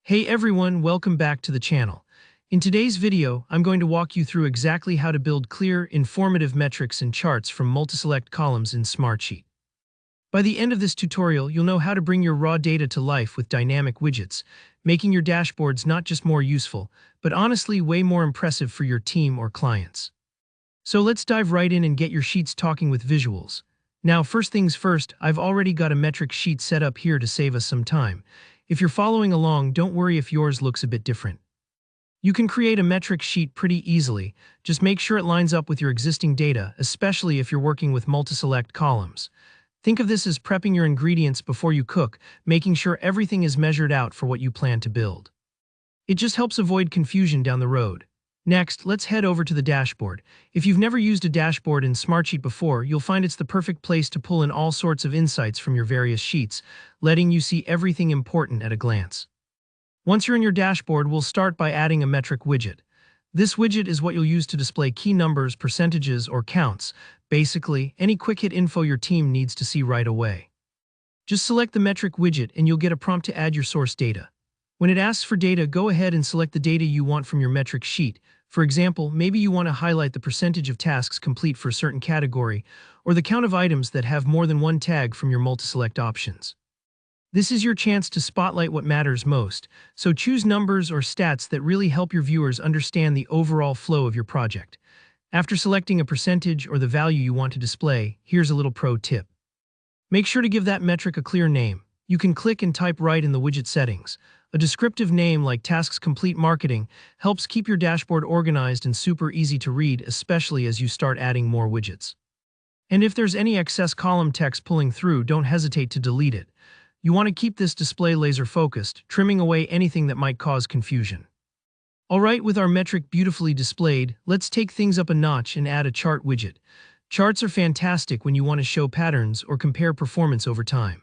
Hey everyone, welcome back to the channel. In today's video, I'm going to walk you through exactly how to build clear, informative metrics and charts from Multiselect columns in Smartsheet. By the end of this tutorial, you'll know how to bring your raw data to life with dynamic widgets, making your dashboards not just more useful, but honestly way more impressive for your team or clients. So let's dive right in and get your sheets talking with visuals. Now, first things first, I've already got a metric sheet set up here to save us some time. If you're following along, don't worry if yours looks a bit different. You can create a metric sheet pretty easily. Just make sure it lines up with your existing data, especially if you're working with multi-select columns. Think of this as prepping your ingredients before you cook, making sure everything is measured out for what you plan to build. It just helps avoid confusion down the road. Next, let's head over to the dashboard. If you've never used a dashboard in Smartsheet before, you'll find it's the perfect place to pull in all sorts of insights from your various sheets, letting you see everything important at a glance. Once you're in your dashboard, we'll start by adding a metric widget. This widget is what you'll use to display key numbers, percentages, or counts, basically any quick hit info your team needs to see right away. Just select the metric widget and you'll get a prompt to add your source data. When it asks for data, go ahead and select the data you want from your metric sheet. For example, maybe you want to highlight the percentage of tasks complete for a certain category, or the count of items that have more than one tag from your multi-select options. This is your chance to spotlight what matters most, so choose numbers or stats that really help your viewers understand the overall flow of your project. After selecting a percentage or the value you want to display, here's a little pro tip. Make sure to give that metric a clear name. You can click and type right in the widget settings. A descriptive name like Tasks Complete Marketing helps keep your dashboard organized and super easy to read, especially as you start adding more widgets. And if there's any excess column text pulling through, don't hesitate to delete it. You want to keep this display laser focused, trimming away anything that might cause confusion. Alright, with our metric beautifully displayed, let's take things up a notch and add a chart widget. Charts are fantastic when you want to show patterns or compare performance over time.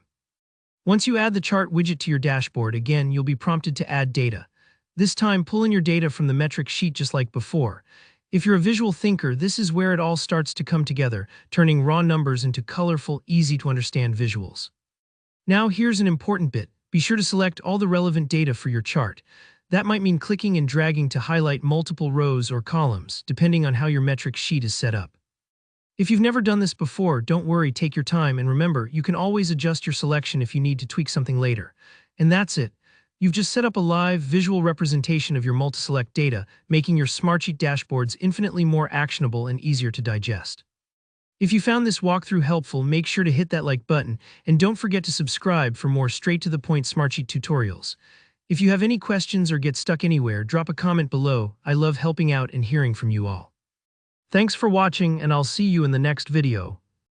Once you add the chart widget to your dashboard, again, you'll be prompted to add data. This time, pull in your data from the metric sheet just like before. If you're a visual thinker, this is where it all starts to come together, turning raw numbers into colorful, easy-to-understand visuals. Now, here's an important bit. Be sure to select all the relevant data for your chart. That might mean clicking and dragging to highlight multiple rows or columns, depending on how your metric sheet is set up. If you've never done this before, don't worry, take your time, and remember, you can always adjust your selection if you need to tweak something later. And that's it. You've just set up a live, visual representation of your multi-select data, making your Smartsheet dashboards infinitely more actionable and easier to digest. If you found this walkthrough helpful, make sure to hit that like button, and don't forget to subscribe for more straight-to-the-point Smartsheet tutorials. If you have any questions or get stuck anywhere, drop a comment below. I love helping out and hearing from you all. Thanks for watching, and I'll see you in the next video.